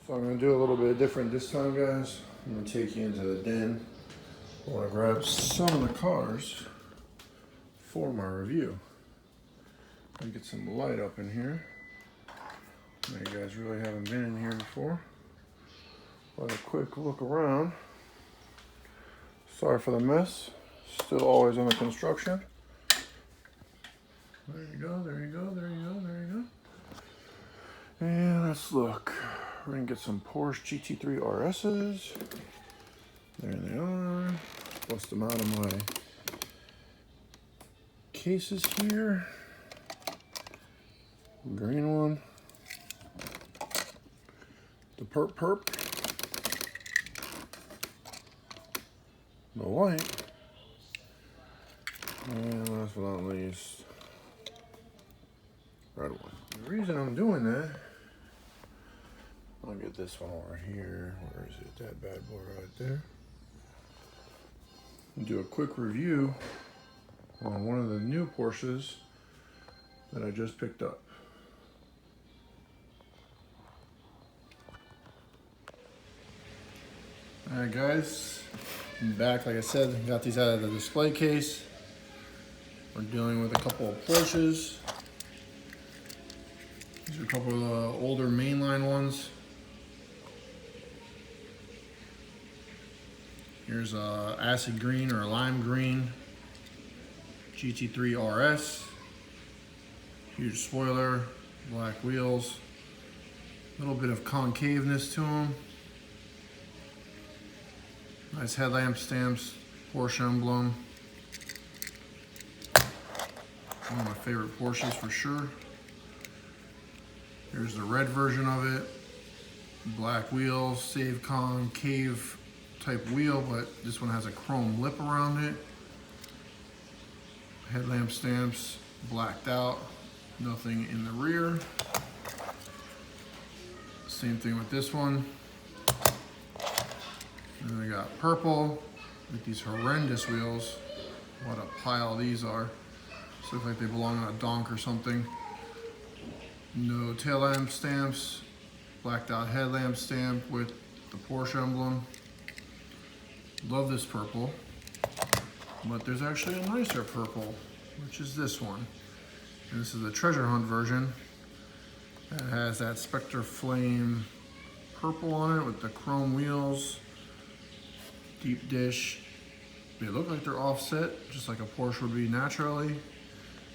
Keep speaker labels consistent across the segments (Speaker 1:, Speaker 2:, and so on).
Speaker 1: So I'm gonna do a little bit different this time, guys. I'm gonna take you into the den. I wanna grab some of the cars for my review. Let me get some light up in here. Now you guys really haven't been in here before. Let a quick look around. Sorry for the mess. Still always under construction. There you go, there you go, there you go, there you go. And let's look. We're gonna get some Porsche Gt3 RSs. There they are. Bust them out of my cases here. Green one. The perp. The white. And last but not least, red one. The reason I'm doing that, I'll get this one over here. Where is it? That bad boy right there. Do a quick review on one of the new Porsches that I just picked up. Alright guys, I'm back. Like I said, got these out of the display case. We're dealing with a couple of Porsches. These are a couple of the older mainline ones. Here's a acid green or a lime green GT3 RS. Huge spoiler, black wheels, a little bit of concaveness to them. Nice headlamp stamps, Porsche emblem. One of my favorite Porsches for sure. Here's the red version of it. Black wheels, save concave type wheel, but this one has a chrome lip around it. Headlamp stamps, blacked out, nothing in the rear. Same thing with this one. And then we got purple with these horrendous wheels. What a pile these are. Just look like they belong on a donk or something. No tail lamp stamps, blacked out headlamp stamp with the Porsche emblem. Love this purple, but there's actually a nicer purple, which is this one. And this is the treasure hunt version. It has that Spectre Flame purple on it with the chrome wheels, deep dish. They look like they're offset, just like a Porsche would be naturally.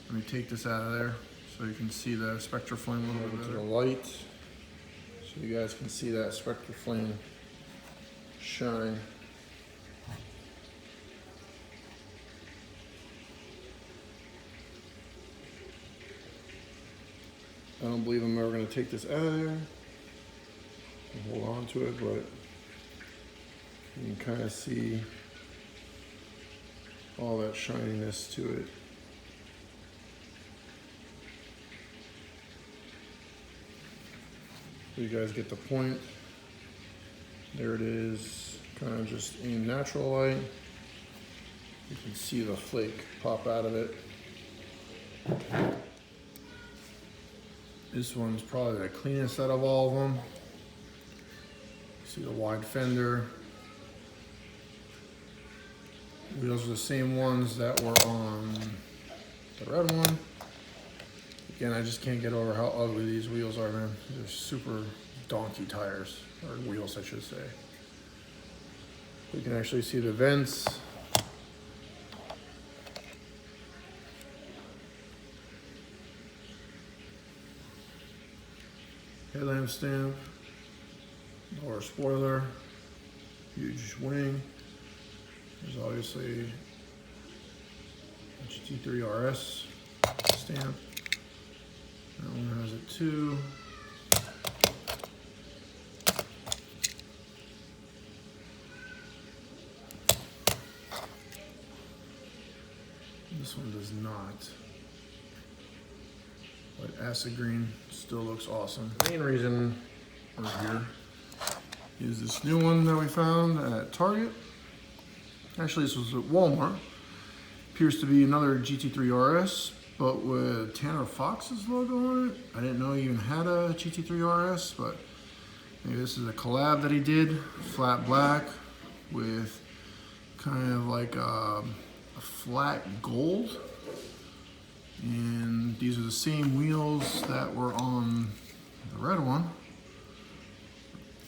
Speaker 1: Let me take this out of there so you can see the Spectre Flame a little bit better. To the light, so you guys can see that Spectre Flame shine. I don't believe I'm ever going to take this out of there and hold on to it, but you can kind of see all that shininess to it. So you guys get the point. There it is, kind of just in natural light. You can see the flake pop out of it. This one's probably the cleanest out of all of them. See the wide fender. Wheels are the same ones that were on the red one. Again, I just can't get over how ugly these wheels are, man. They're super donkey tires, or wheels I should say. You can actually see the vents. Headlamp stamp, door spoiler, huge wing. There's obviously a GT3 RS stamp. That one has it too. This one does not. But acid green still looks awesome. The main reason we're here is this new one that we found at Target. Actually, this was at Walmart. Appears to be another GT3 RS, but with TFox's logo on it. I didn't know he even had a GT3 RS, but Maybe this is a collab that he did, flat black with kind of like a flat gold. And these are the same wheels that were on the red one,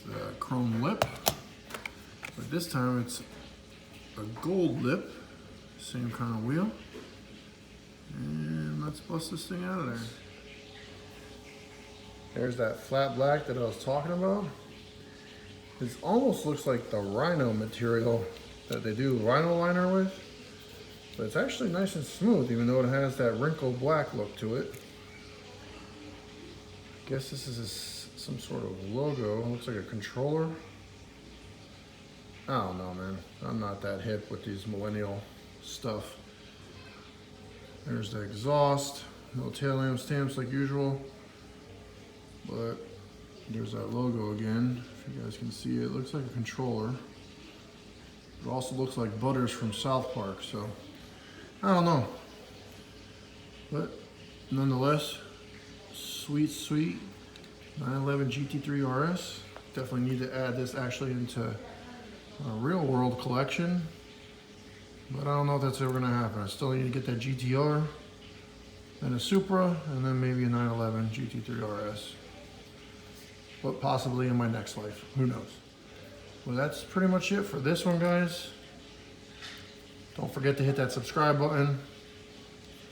Speaker 1: the chrome lip, but this time it's a gold lip, same kind of wheel. And let's bust this thing out of there. There's that flat black that I was talking about. This almost looks like the Rhino material that they do Rhino liner with, but it's actually nice and smooth, even though it has that wrinkled black look to it. I guess this is some sort of logo. It looks like a controller. I don't know, man. I'm not that hip with these millennial stuff. There's the exhaust. No tail lamp stamps like usual. But there's that logo again. If you guys can see it, it looks like a controller. It also looks like Butters from South Park, so I don't know. But nonetheless, sweet, sweet 911 GT3 RS. Definitely need to add this actually into a real world collection. But I don't know if that's ever gonna happen. I still need to get that GTR, then a Supra, and then maybe a 911 GT3 RS. But possibly in my next life, who knows? Well, that's pretty much it for this one, guys. Don't forget to hit that subscribe button,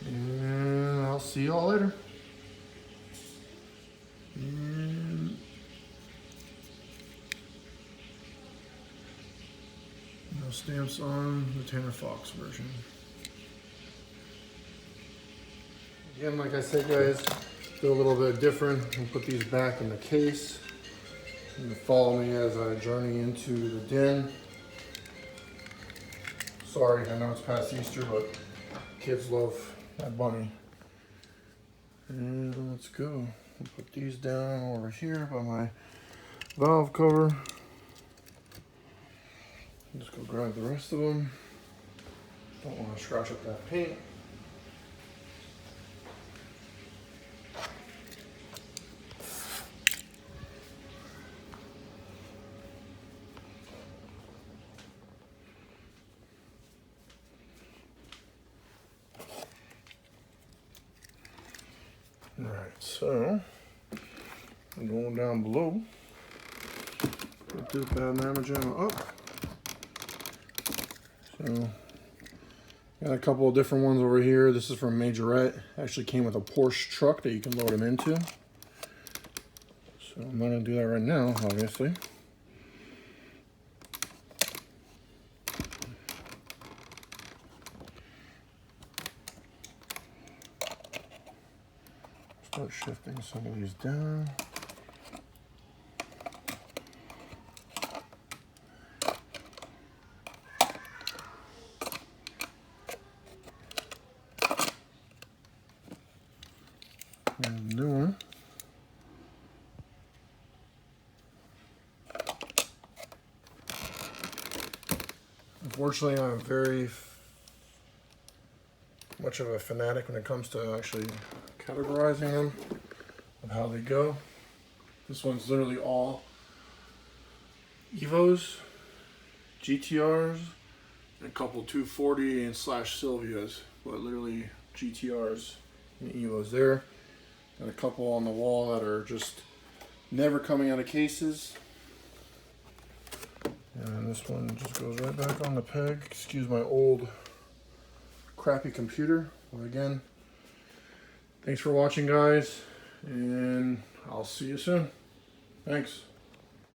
Speaker 1: and I'll see y'all later. And no stamps on the TFox version. Again, like I said, guys, do a little bit different. We'll put these back in the case. And follow me as I journey into the den. Sorry, I know it's past Easter, but kids love that bunny. And let's go. We'll put these down over here by my valve cover. Just go grab the rest of them. Don't want to scratch up that paint. Alright, so I'm going down below. Put this bad mamma jamma up. So got a couple of different ones over here. This is from Majorette. Actually came with a Porsche truck that you can load them into. So I'm not gonna do that right now, obviously. Start shifting some of these down. And a new one. Unfortunately, I'm very much of a fanatic when it comes to actually categorizing them of how they go. This one's literally all Evos, GTRs, and a couple 240 and slash Silvias, but literally GTRs and Evos there. And a couple on the wall that are just never coming out of cases. And this one just goes right back on the peg. Excuse my old crappy computer. But again, thanks for watching, guys, and I'll see you soon. Thanks.